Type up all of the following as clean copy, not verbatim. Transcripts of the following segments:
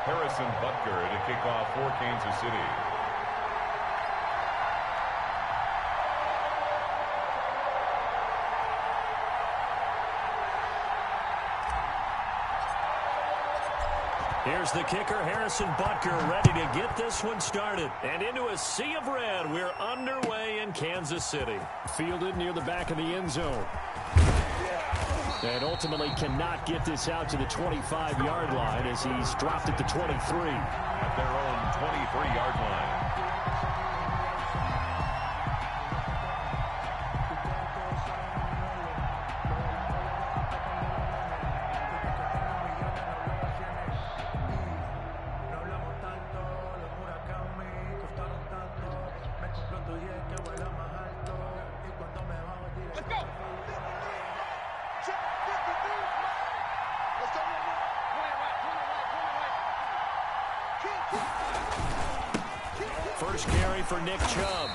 Harrison Butker to kick off for Kansas City. Here's the kicker, Harrison Butker, ready to get this one started. And into a sea of red, we're underway in Kansas City. Fielded near the back of the end zone. And ultimately cannot get this out to the 25-yard line as he's dropped at the 23. At their own 23-yard line. First carry for Nick Chubb.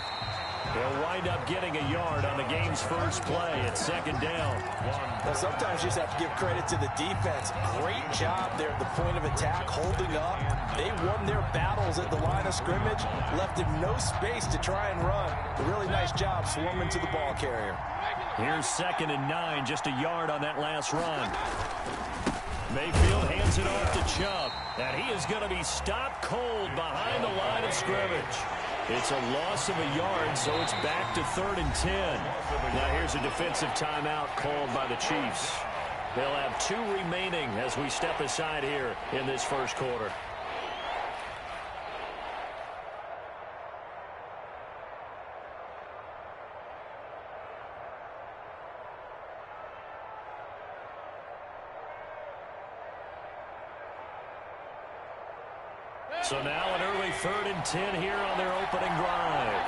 He'll wind up getting a yard on the game's first play at second down. Well, sometimes you just have to give credit to the defense. Great job there at the point of attack, holding up. They won their battles at the line of scrimmage, left him no space to try and run. A really nice job swarming to the ball carrier. Here's 2nd and 9, just a yard on that last run. Mayfield hands it off to Chubb, and he is going to be stopped cold behind the line of scrimmage. It's a loss of a yard, so it's back to 3rd and 10. Now here's a defensive timeout called by the Chiefs. They'll have 2 remaining as we step aside here in this first quarter. So now an early 3rd and 10 here on their opening drive.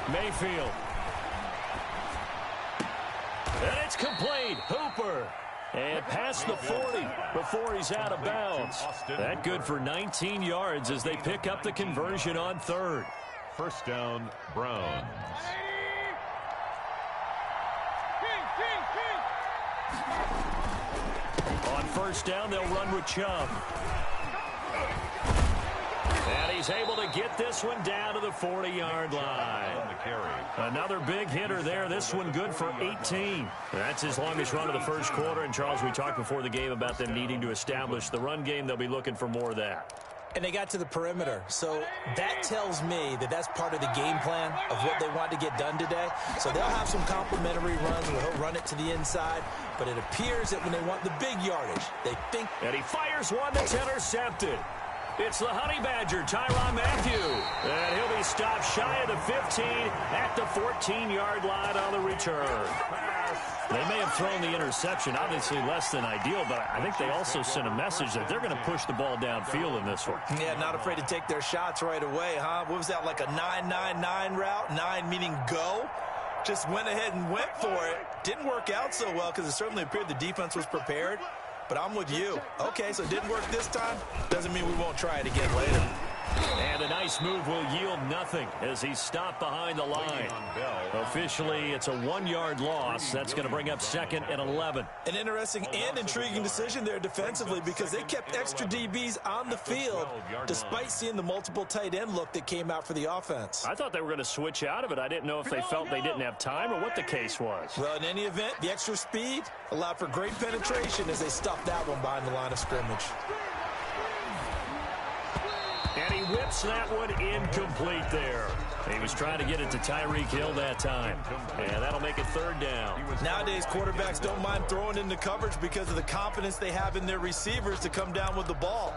Mayfield. And it's complete. Hooper. And past the 40 before he's out of bounds. That good for 19 yards as they pick up the conversion on 3rd. First down, Browns. On first down, they'll run with Chubb. And he's able to get this one down to the 40-yard line. Another big hitter there. This one good for 18. That's his longest run of the first quarter. And, Charles, we talked before the game about them needing to establish the run game. They'll be looking for more of that. And they got to the perimeter. So that tells me that that's part of the game plan of what they want to get done today. So they'll have some complimentary runs where he'll run it to the inside. But it appears that when they want the big yardage, they think. And he fires one that's intercepted. It's the Honey Badger, Tyrann Mathieu. And he'll be stopped shy of the 15 at the 14-yard line on the return. They may have thrown the interception, obviously less than ideal, but I think they also sent a message that they're going to push the ball downfield in this one. Yeah, not afraid to take their shots right away, huh? What was that, like a 9-9-9 route? 9 meaning go? Just went ahead and went for it. Didn't work out so well because it certainly appeared the defense was prepared. But I'm with you. Okay, so it didn't work this time. Doesn't mean we won't try it again later. And a nice move will yield nothing as he's stopped behind the line. Officially, it's a 1-yard loss. That's going to bring up 2nd and 11. An interesting and intriguing decision there defensively because they kept extra DBs on the field despite seeing the multiple tight end look that came out for the offense. I thought they were going to switch out of it. I didn't know if they felt they didn't have time or what the case was. Well, in any event, the extra speed allowed for great penetration as they stuffed that one behind the line of scrimmage. And he whips that one incomplete there. He was trying to get it to Tyreek Hill that time. And that'll make it 3rd down. Nowadays, quarterbacks don't mind throwing into coverage because of the confidence they have in their receivers to come down with the ball.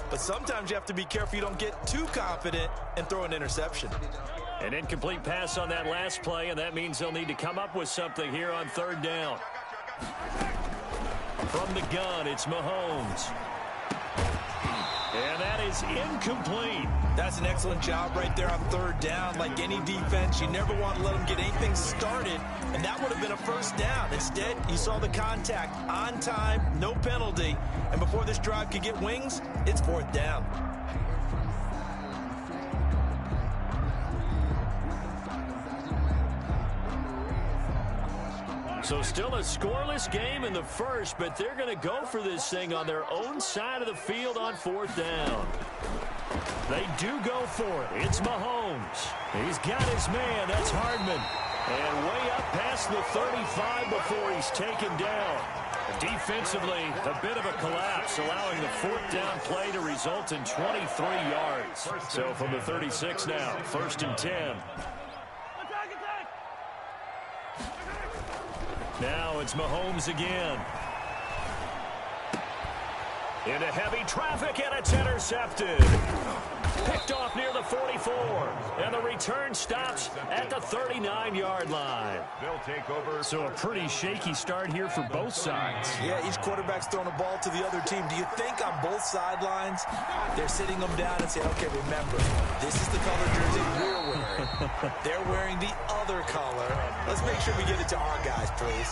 But sometimes you have to be careful you don't get too confident and throw an interception. An incomplete pass on that last play, and that means they'll need to come up with something here on 3rd down. From the gun, it's Mahomes. And that is incomplete. That's an excellent job right there on 3rd down. Like any defense, you never want to let them get anything started, and that would have been a first down. Instead, you saw the contact on time, no penalty, and before this drive could get wings, it's 4th down. So still a scoreless game in the first, but they're going to go for this thing on their own side of the field on 4th down. They do go for it. It's Mahomes. He's got his man. That's Hardman. And way up past the 35 before he's taken down. Defensively, a bit of a collapse, allowing the 4th down play to result in 23 yards. So from the 36 now, 1st and 10. Now it's Mahomes again. Into heavy traffic, and it's intercepted. Picked off near the 44. And the return stops at the 39-yard line. They'll take over. So a pretty shaky start here for both sides. Yeah, each quarterback's throwing the ball to the other team. Do you think on both sidelines they're sitting them down and saying, okay, remember, this is the color jersey we're wearing. They're wearing the other color. Let's make sure we get it to our guys, please.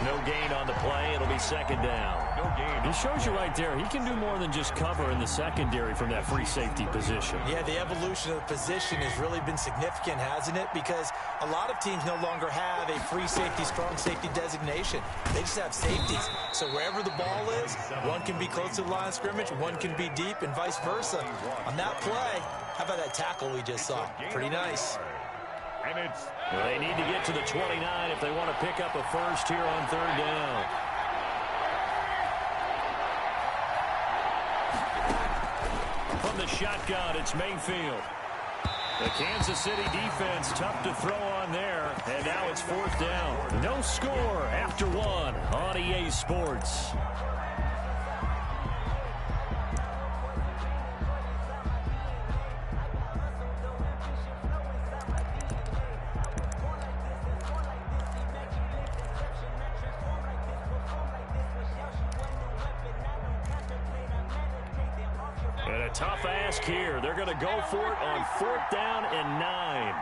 No gain on the play. It'll be 2nd down. No gain. He shows you right there, he can do more than just cover in the secondary from that free safety position. Yeah, the evolution of the position has really been significant, hasn't it? Because a lot of teams no longer have a free safety, strong safety designation. They just have safeties. So wherever the ball is, one can be close to the line of scrimmage, one can be deep, and vice versa. On that play, how about that tackle we just saw? Pretty nice. And it's... Well, they need to get to the 29 if they want to pick up a first here on 3rd down. From the shotgun, it's Mayfield. The Kansas City defense tough to throw on there, and now it's 4th down. No score after 1 on EA Sports. And a tough ask here. They're going to go for it on 4th down and 9.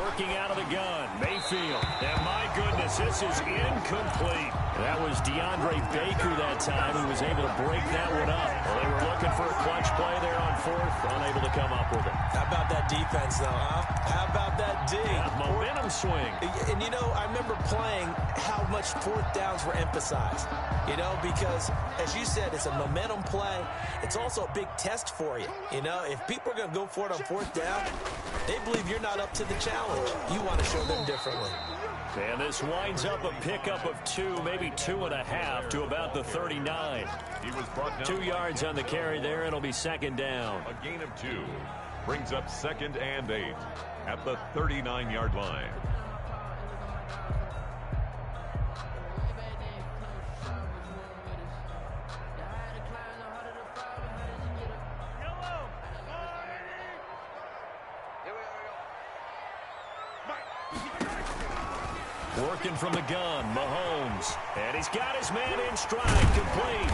Working out of the gun, Mayfield. And my goodness, this is incomplete. That was DeAndre Baker that time who was able to break that one up. Well, they were looking for a clutch play there on 4th, unable to come up with it. How about that defense, though, huh? How about that D? Yeah, momentum swing. And, you know, I remember playing how much 4th downs were emphasized, you know, because, as you said, it's a momentum play. It's also a big test for you. You know, if people are going to go for it on 4th down, they believe you're not up to the challenge. You want to show them differently. And this winds up a pickup of 2, maybe 2.5 to about the 39. He was brought down 2 yards on the carry there. It'll be 2nd down. A gain of 2 brings up 2nd and 8 at the 39-yard line. Working from the gun, Mahomes. And he's got his man in stride, complete.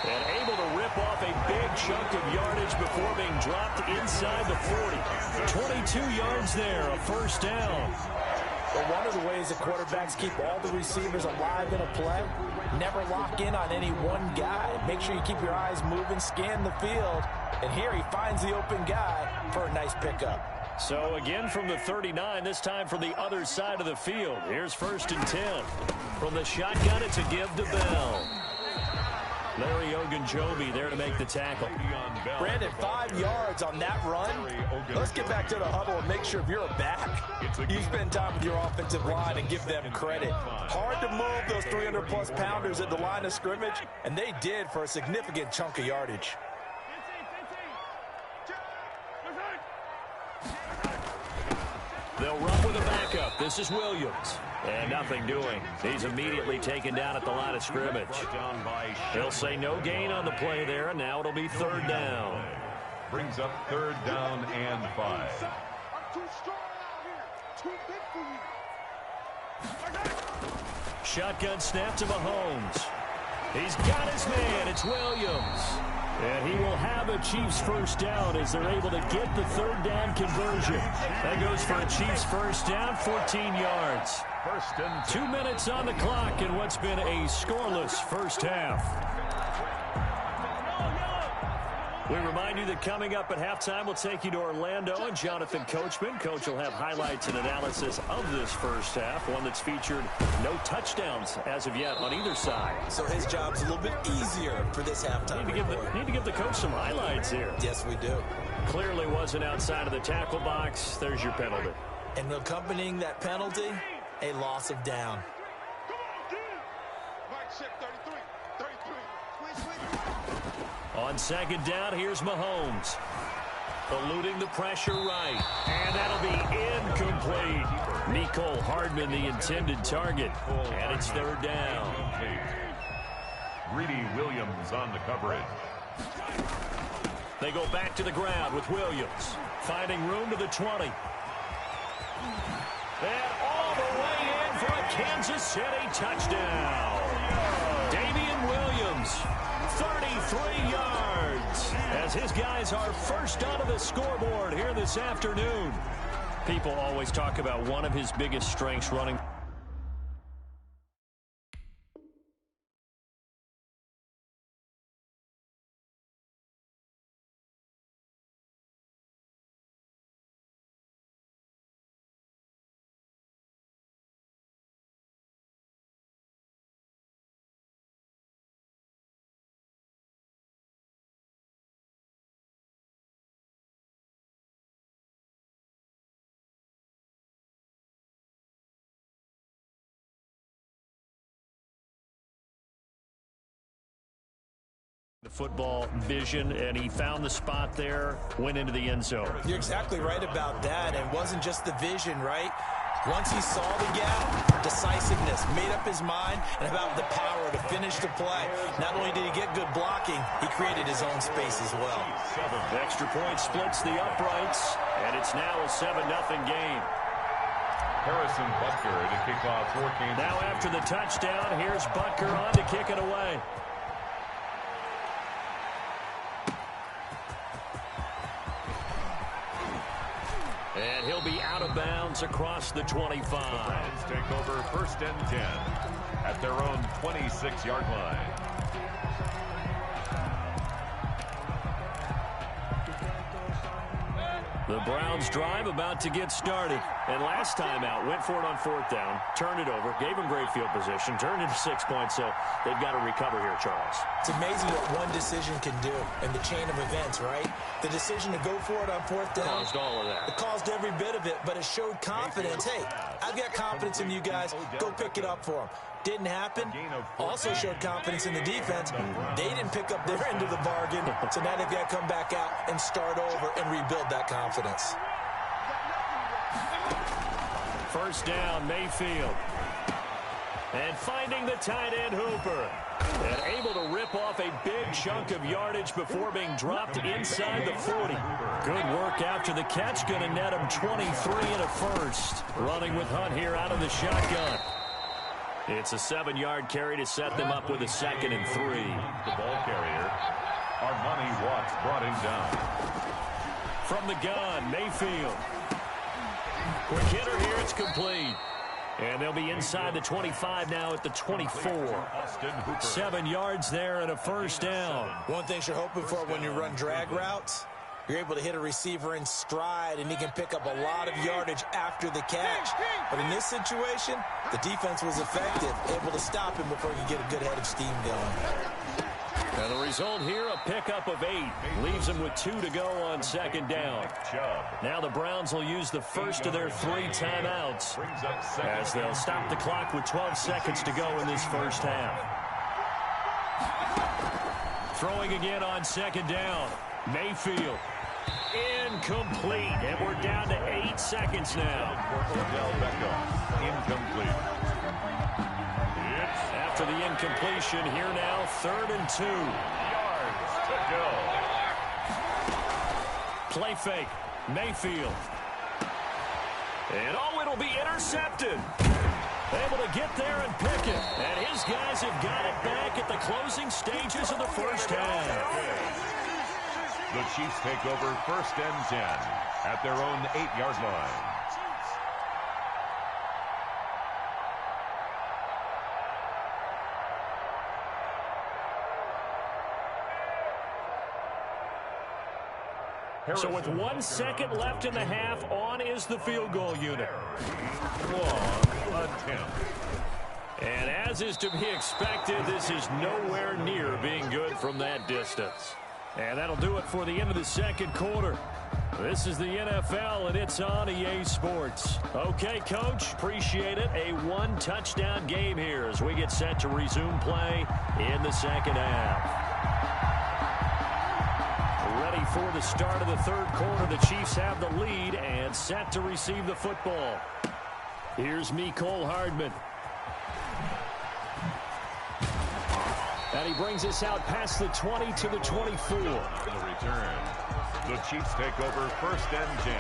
And able to rip off a big chunk of yardage before being dropped inside the 40. 22 yards there, a 1st down. Well, one of the ways that quarterbacks keep all the receivers alive in a play, never lock in on any one guy. Make sure you keep your eyes moving, scan the field. And here he finds the open guy for a nice pickup. So again from the 39, this time from the other side of the field. Here's 1st and 10. From the shotgun, it's a give to Bell. Larry Ogunjobi there to make the tackle. Brandon, 5 yards on that run. Let's get back to the huddle and make sure if you're a back, you spend time with your offensive line and give them credit. Hard to move those 300-plus pounders at the line of scrimmage, and they did for a significant chunk of yardage. They'll run with a backup. This is Williams. And nothing doing. He's immediately taken down at the line of scrimmage. They'll say no gain on the play there, and now it'll be 3rd down. Brings up 3rd down and 5. Shotgun snap to Mahomes. He's got his man. It's Williams. And he will have a Chiefs 1st down as they're able to get the 3rd down conversion. That goes for a Chiefs 1st down, 14 yards. 1st and 2 minutes on the clock in what's been a scoreless 1st half. We remind you that coming up at halftime, we'll take you to Orlando and Jonathan Coachman. Coach will have highlights and analysis of this first half, one that's featured no touchdowns as of yet on either side. So his job's a little bit easier for this halftime. Need to give the coach some highlights here. Yes, we do. Clearly wasn't outside of the tackle box. There's your penalty. And accompanying that penalty, a loss of down. On second down, here's Mahomes. Eluding the pressure right. And that'll be incomplete. Mecole Hardman, the intended target. And it's third down. Greedy Williams on the coverage. They go back to the ground with Williams. Finding room to the 20. And all the way in for a Kansas City touchdown. Damian Williams, 33 yards, as his guys are first onto the scoreboard here this afternoon. People always talk about one of his biggest strengths running. The football vision, and he found the spot there, went into the end zone. You're exactly right about that. It wasn't just the vision, right? Once he saw the gap, decisiveness, made up his mind, and about the power to finish the play. Not only did he get good blocking, he created his own space as well. The extra point splits the uprights, and it's now a 7-0 game. Harrison Butker to kick off for Kansas. Now after the touchdown, here's Butker on to kick it away. And he'll be out of bounds across the 25. The Browns take over first and 10 at their own 26-yard line. The Browns drive about to get started. And last time out, went for it on fourth down, turned it over, gave them great field position, turned into 6 points, so they've got to recover here, Charles. It's amazing what one decision can do in the chain of events, right? The decision to go for it on fourth down. Caused all of that. It caused every bit of it, but it showed confidence. Hey, I've got confidence in you guys. Go pick it up for them. Didn't happen. Also showed confidence in the defense. They didn't pick up their end of the bargain, so now they've got to come back out and start over and rebuild that confidence. First down, Mayfield. And finding the tight end, Hooper. And able to rip off a big chunk of yardage before being dropped inside the 40. Good work after the catch. Going to net him 23 and a first. Running with Hunt here out of the shotgun. It's a 7-yard carry to set them up with a 2nd and 3. The ball carrier, Armani Watts, brought him down. From the gun, Mayfield. Quick hitter here, it's complete. And they'll be inside the 25 now at the 24. 7 yards there and a first down. One thing you're hoping for when you run drag routes, you're able to hit a receiver in stride, and he can pick up a lot of yardage after the catch. But in this situation, the defense was effective, able to stop him before he could get a good head of steam going. And the result here, a pickup of 8. Leaves them with 2 to go on 2nd down. Now the Browns will use the first of their 3 timeouts as they'll stop the clock with 12 seconds to go in this first half. Throwing again on 2nd down. Mayfield. Incomplete. And we're down to 8 seconds now. Incomplete. After the incompletion, here now, 3rd and 2. Yards to go. Play fake. Mayfield. And it'll be intercepted. Able to get there and pick it. And his guys have got it back at the closing stages of the first half. The Chiefs take over first and 10 at their own 8-yard line. So with 1 second left in the half, on is the field goal unit. Long attempt. And as is to be expected, this is nowhere near being good from that distance. And that'll do it for the end of the second quarter. This is the NFL, and it's on EA Sports. Okay, Coach, appreciate it. A one-touchdown game here as we get set to resume play in the second half. Ready for the start of the third quarter. The Chiefs have the lead and set to receive the football. Here's Mecole Hardman. And he brings us out past the 20 to the 24. In the return, the Chiefs take over 1st and 10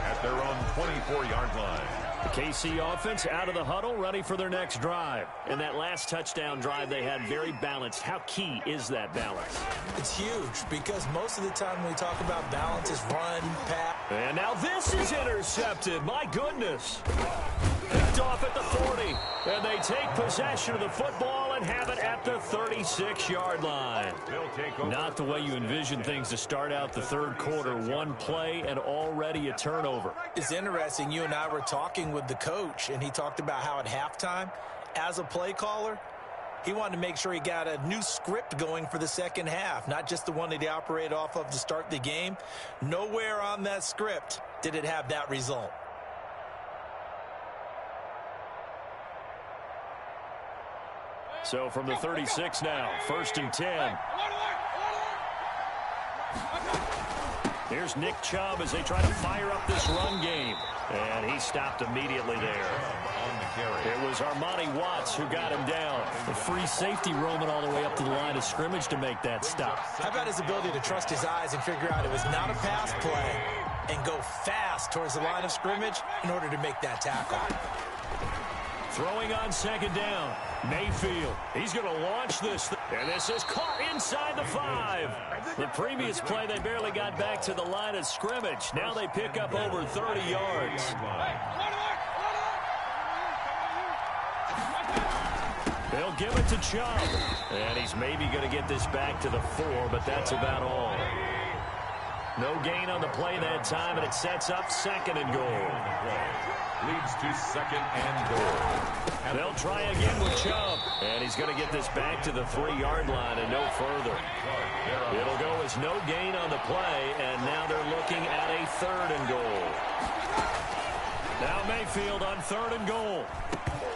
at their own 24-yard line. The KC offense out of the huddle, ready for their next drive. And that last touchdown drive they had very balanced. How key is that balance? It's huge because most of the time when we talk about balance is run, pass. And now this is intercepted. My goodness. Picked off at the 40. And they take possession of the football and have it at the 36-yard line. Not the way you envision things to start out the third quarter. One play and already a turnover. It's interesting. You and I were talking with the coach, and he talked about how at halftime, as a play caller, he wanted to make sure he got a new script going for the second half, not just the one that he operated off of to start the game. Nowhere on that script did it have that result. So from the 36 now, 1st and 10. Here's Nick Chubb as they try to fire up this run game. And he stopped immediately there. It was Armani Watts who got him down. The free safety roaming all the way up to the line of scrimmage to make that stop. How about his ability to trust his eyes and figure out it was not a pass play and go fast towards the line of scrimmage in order to make that tackle. Throwing on 2nd down. Mayfield. He's going to launch this. And this is caught inside the 5. The previous play, they barely got back to the line of scrimmage. Now they pick up over 30 yards. They'll give it to Chubb. And he's maybe going to get this back to the 4, but that's about all. No gain on the play that time, and it sets up 2nd and goal. Leads to 2nd and goal. They'll try again with Chubb. And he's going to get this back to the 3-yard line and no further. It'll go as no gain on the play, and now they're looking at a 3rd and goal. Now Mayfield on 3rd and goal.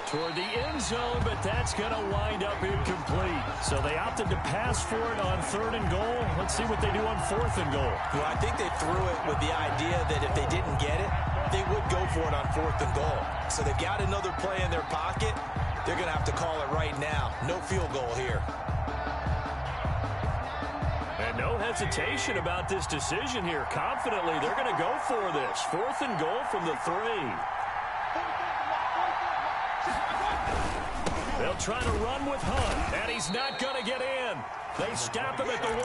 Toward the end zone, but that's going to wind up incomplete. So they opted to pass for it on 3rd and goal. Let's see what they do on 4th and goal. Well, I think they threw it with the idea that if they didn't get it, they would go for it on 4th and goal. So they've got another play in their pocket. They're going to have to call it right now. No field goal here. And no hesitation about this decision here. Confidently, they're going to go for this. 4th and goal from the 3. They'll try to run with Hunt, and he's not going to get in. They stop him at the 1.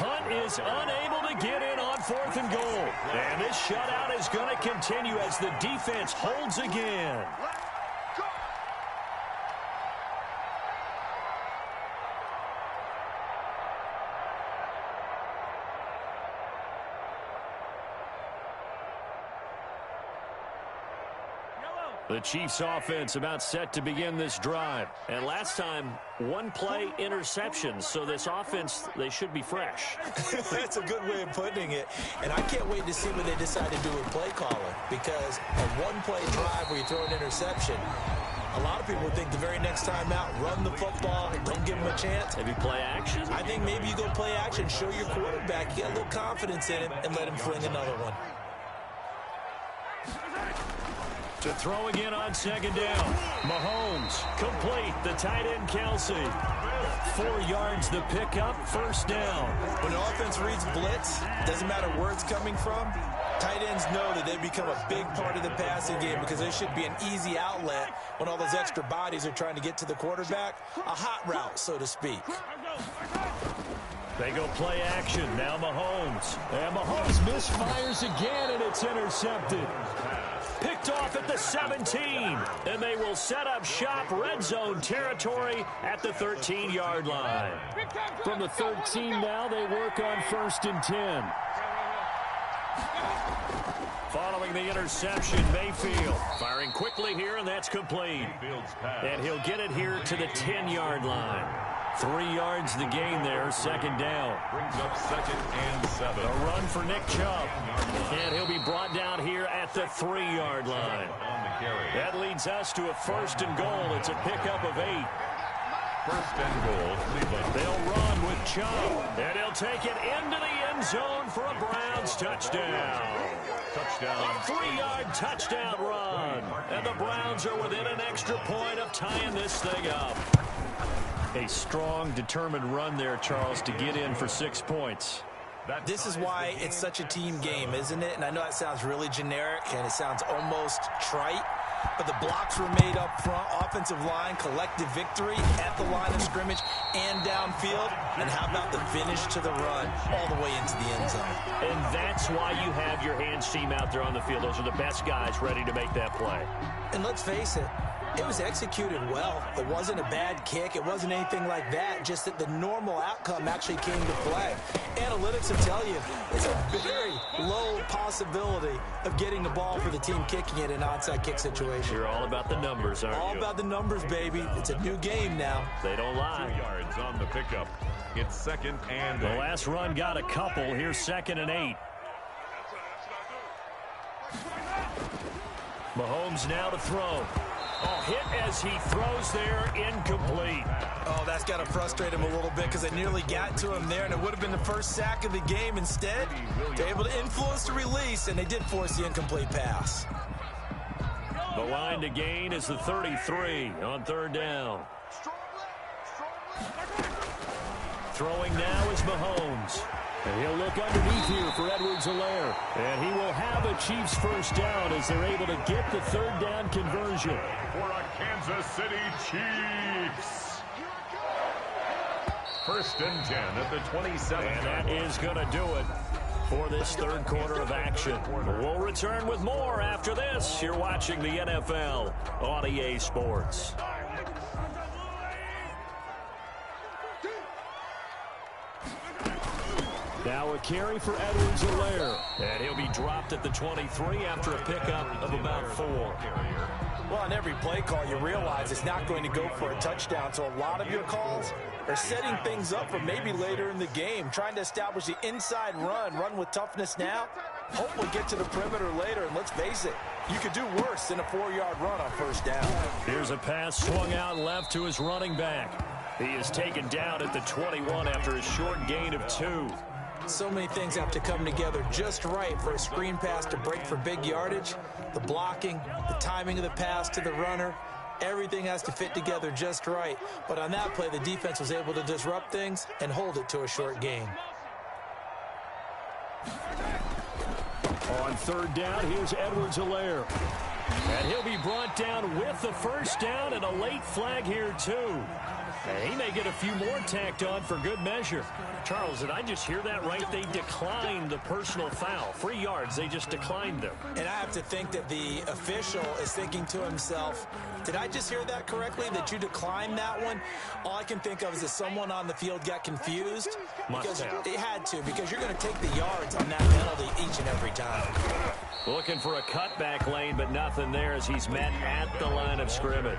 Hunt is unable to get in on 4th and goal. And this shutout is going to continue as the defense holds again. The Chiefs offense about set to begin this drive. And last time, 1 play interception. So this offense, they should be fresh. That's a good way of putting it. And I can't wait to see what they decide to do with play calling. Because a 1-play drive where you throw an interception, a lot of people think the very next time out, run the football, don't give them a chance. Maybe play action? I think maybe you go play action, show your quarterback, you got a little confidence in him, and let him fling another one. To throw again on 2nd down. Mahomes, complete. The tight end, Kelsey. 4 yards the pickup, 1st down. When the offense reads blitz, doesn't matter where it's coming from, tight ends know that they become a big part of the passing game because they should be an easy outlet when all those extra bodies are trying to get to the quarterback. A hot route, so to speak. They go play action. Now Mahomes. And Mahomes misfires again, and it's intercepted. Picked off at the 17. And they will set up shop red zone territory at the 13-yard line. From the 13 now, they work on 1st and 10. Following the interception, Mayfield firing quickly here, and that's complete. And he'll get it here to the 10-yard line. 3 yards the gain there, second down. Brings up 2nd and 7. A run for Nick Chubb. And he'll be brought down here at the 3-yard line. That leads us to a 1st and goal. It's a pickup of 8. 1st and goal, Cleveland. They'll run with Chubb. And he'll take it into the end zone for a Browns touchdown. Touchdown. A 3-yard touchdown run. And the Browns are within an extra point of tying this thing up. A strong, determined run there, Charles, to get in for 6 points. This is why it's such a team game, isn't it? And I know that sounds really generic, and it sounds almost trite, but the blocks were made up front, offensive line, collective victory at the line of scrimmage and downfield. And how about the finish to the run all the way into the end zone? And that's why you have your hands team out there on the field. Those are the best guys ready to make that play. And let's face it, it was executed well. It wasn't a bad kick. It wasn't anything like that. Just that the normal outcome actually came to play. Analytics will tell you it's a very low possibility of getting the ball for the team kicking it in an onside kick situation. You're all about the numbers, aren't you? All about the numbers, baby. It's a new game now. They don't lie. 2 yards on the pickup. It's 2nd and 8. The last run got a couple. Here's 2nd and 8. Mahomes now to throw. Oh, hit as he throws there, incomplete. Oh, that's got to frustrate him a little bit because they nearly got to him there, and it would have been the first sack of the game. Instead, they're able to influence the release, and they did force the incomplete pass. The line to gain is the 33 on 3rd down. Throwing now is Mahomes. And he'll look underneath here for Edwards-Helaire. And he will have a Chiefs first down as they're able to get the 3rd down conversion. For a Kansas City Chiefs. 1st and 10 at the 27. And that is going to do it for this 3rd quarter of action. We'll return with more after this. You're watching the NFL on EA Sports. Now a carry for Edwards-Helaire. And he'll be dropped at the 23 after a pickup of about 4. Well, on every play call, you realize it's not going to go for a touchdown. So a lot of your calls are setting things up for maybe later in the game, trying to establish the inside run with toughness now. Hopefully get to the perimeter later. And let's face it, you could do worse than a 4-yard run on 1st down. Here's a pass swung out left to his running back. He is taken down at the 21 after a short gain of 2. So many things have to come together just right for a screen pass to break for big yardage. The blocking, the timing of the pass to the runner, everything has to fit together just right. But on that play, the defense was able to disrupt things and hold it to a short gain. On 3rd down, here's Edwards-Helaire. And he'll be brought down with the first down and a late flag here, too. And he may get a few more tacked on for good measure. Charles, did I just hear that right? They declined the personal foul. 3 yards, they just declined them. And I have to think that the official is thinking to himself, did I just hear that correctly, that you declined that one? All I can think of is that someone on the field got confused. Because they had to, because you're going to take the yards on that penalty each and every time. Looking for a cutback lane, but nothing there as he's met at the line of scrimmage.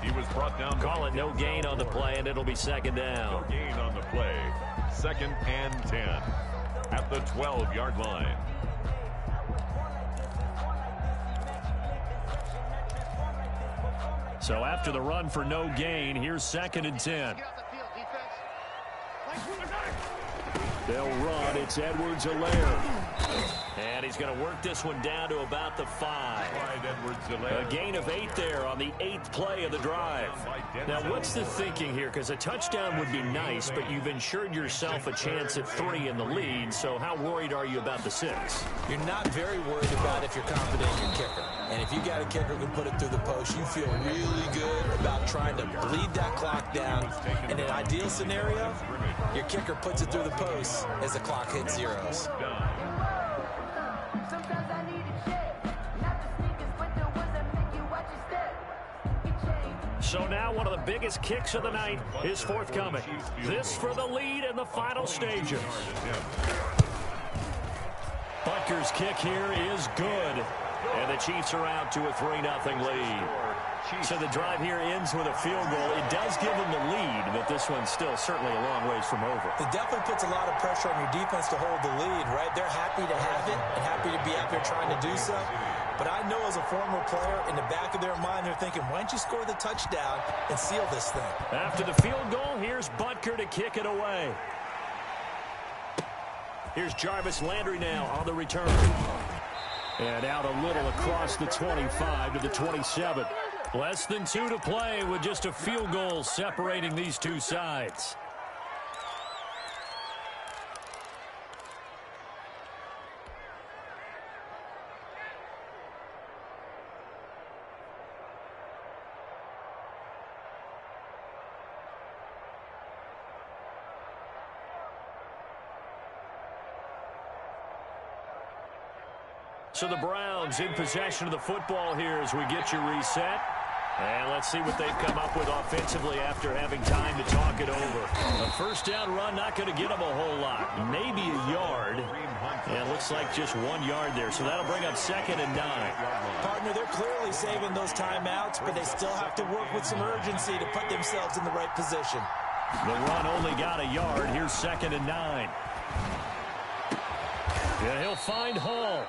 He was brought down. Call it no gain on the play, and it'll be 2nd down. No gain on the play. 2nd and 10 at the 12-yard line. So after the run for no gain, here's 2nd and 10. They'll run. It's Edwards-Helaire. And he's going to work this one down to about the 5. A gain of 8 there on the 8th play of the drive. Now, what's the thinking here? Because a touchdown would be nice, but you've ensured yourself a chance at 3 in the lead. So how worried are you about the 6? You're not very worried about if you're confident in your kicker. And if you got a kicker who can put it through the post, you feel really good about trying to bleed that clock down. In an ideal scenario, your kicker puts it through the post as the clock hits zeros. So now one of the biggest kicks of the night is forthcoming. This for the lead in the final stages. Butker's kick here is good. And the Chiefs are out to a 3-0 lead. So the drive here ends with a field goal. It does give them the lead, but this one's still certainly a long ways from over. It definitely puts a lot of pressure on your defense to hold the lead, right? They're happy to have it and happy to be out there trying to do so. But I know as a former player, in the back of their mind, they're thinking, why don't you score the touchdown and seal this thing? After the field goal, here's Butker to kick it away. Here's Jarvis Landry now on the return. And out a little across the 25 to the 27. Less than 2 to play with just a field goal separating these two sides. So the Browns in possession of the football here as we get you reset. And let's see what they've come up with offensively after having time to talk it over. A first down run, not going to get them a whole lot. Maybe a yard. And it looks like just 1 yard there. So that'll bring up 2nd and 9. Partner, they're clearly saving those timeouts, but they still have to work with some urgency to put themselves in the right position. The run only got a yard. Here's 2nd and 9. And he'll find Hall.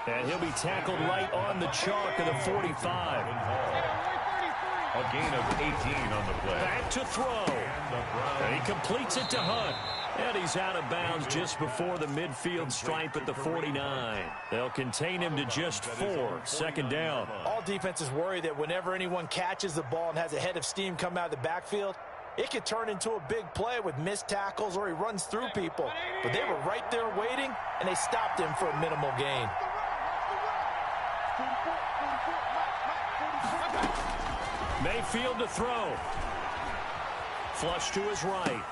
And he'll be tackled right on the chalk of the 45. A gain of 18 on the play. Back to throw. And he completes it to Hunt. And he's out of bounds just before the midfield stripe at the 49. They'll contain him to just 4. 2nd down. All defenses worry that whenever anyone catches the ball and has a head of steam come out of the backfield, it could turn into a big play with missed tackles or he runs through people. But they were right there waiting, and they stopped him for a minimal gain. Mayfield to throw. Flush to his right.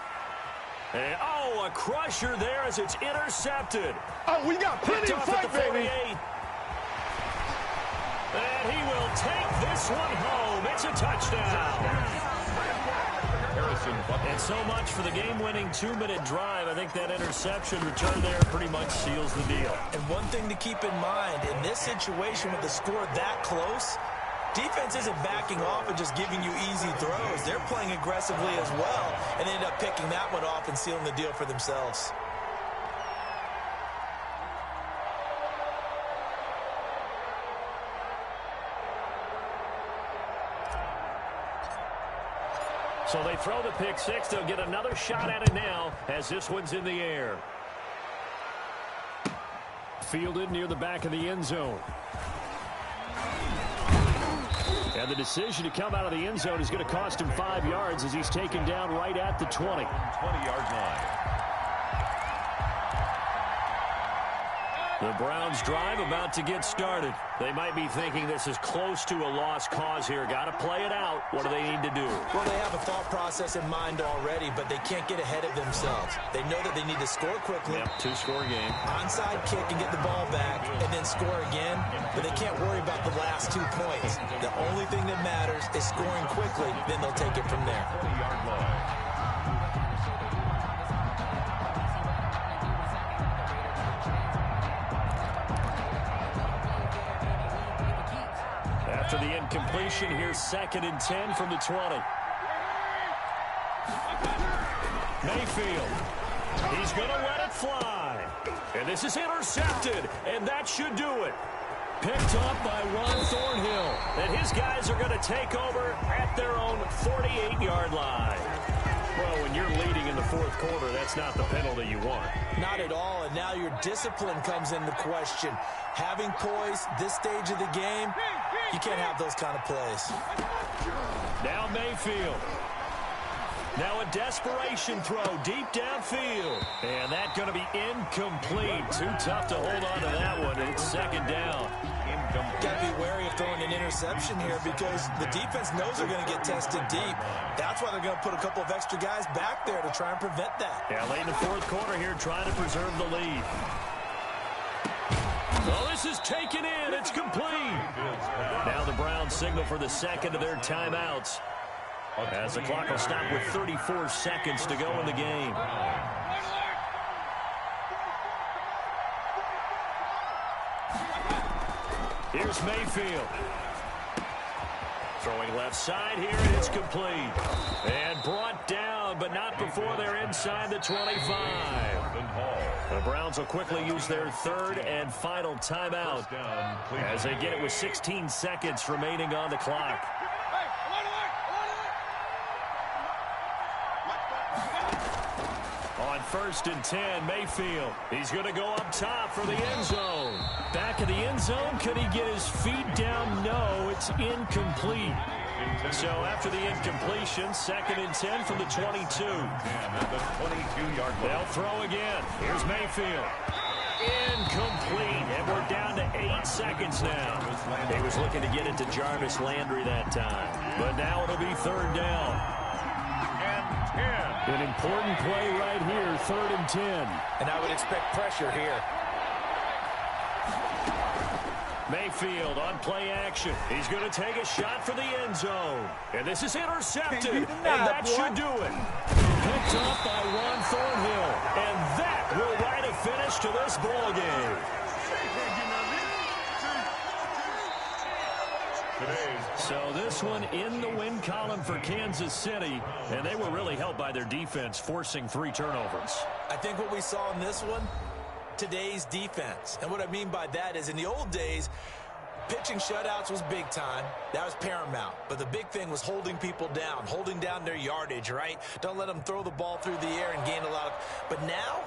And, oh, a crusher there as it's intercepted. Oh, we got plenty of fight, baby. And he will take this one home. It's a touchdown. And so much for the game-winning 2-minute drive. I think that interception return there pretty much seals the deal. And one thing to keep in mind, in this situation with the score that close, defense isn't backing off and just giving you easy throws. They're playing aggressively as well and end up picking that one off and sealing the deal for themselves. So they throw the pick six. They'll get another shot at it now as this one's in the air. Fielded near the back of the end zone. And the decision to come out of the end zone is going to cost him 5 yards as he's taken down right at the 20. 20-yard line. The Browns drive about to get started. They might be thinking this is close to a lost cause here. Got to play it out. What do they need to do? Well, they have a thought process in mind already, but they can't get ahead of themselves. They know that they need to score quickly. Yep, 2-score game. Onside kick and get the ball back and then score again, but they can't worry about the last 2 points. The only thing that matters is scoring quickly, then they'll take it from there. 20-yard line. After the incompletion, here's 2nd and 10 from the 20. Mayfield. He's going to let it fly. And this is intercepted, and that should do it. Picked up by Ron Thornhill. And his guys are going to take over at their own 48-yard line. Well, when you're leading in the 4th quarter, that's not the penalty you want. Not at all, and now your discipline comes into question. Having poise this stage of the game, you can't have those kind of plays. Now Mayfield. Now a desperation throw deep downfield. And that's going to be incomplete. Too tough to hold on to that one. It's 2nd down. Got to be wary of throwing an interception here because the defense knows they're going to get tested deep. That's why they're going to put a couple of extra guys back there to try and prevent that. Yeah, late in the 4th quarter here, trying to preserve the lead. Oh, this is taken in. It's complete. Now the Browns signal for the 2nd of their timeouts as the clock will stop with 34 seconds to go in the game. Here's Mayfield. Throwing left side here, and it's complete. And brought down, but not before they're inside the 25. The Browns will quickly use their third and final timeout as they get it with 16 seconds remaining on the clock. On 1st and 10, Mayfield. He's going to go up top for the end zone. Back of the end zone, could he get his feet down? No, it's incomplete. So after the incompletion, 2nd and 10 from the 22. They'll throw again. Here's Mayfield. Incomplete, and we're down to 8 seconds now. He was looking to get it to Jarvis Landry that time, but now it'll be 3rd down. An important play right here, 3rd and 10. And I would expect pressure here. Mayfield on play action. He's going to take a shot for the end zone. And this is intercepted. And that should do it. Picked off by Ron Thornhill. And that will write a finish to this ball game. So this one in the win column for Kansas City, and they were really helped by their defense forcing 3 turnovers. I think what we saw in this one, today's defense. And what I mean by that is in the old days, pitching shutouts was big time. That was paramount. But the big thing was holding people down, holding down their yardage, right? Don't let them throw the ball through the air and gain a lot of... But now,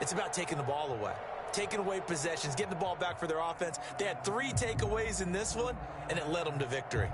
it's about taking the ball away. Taking away possessions, getting the ball back for their offense. They had 3 takeaways in this one, and it led them to victory.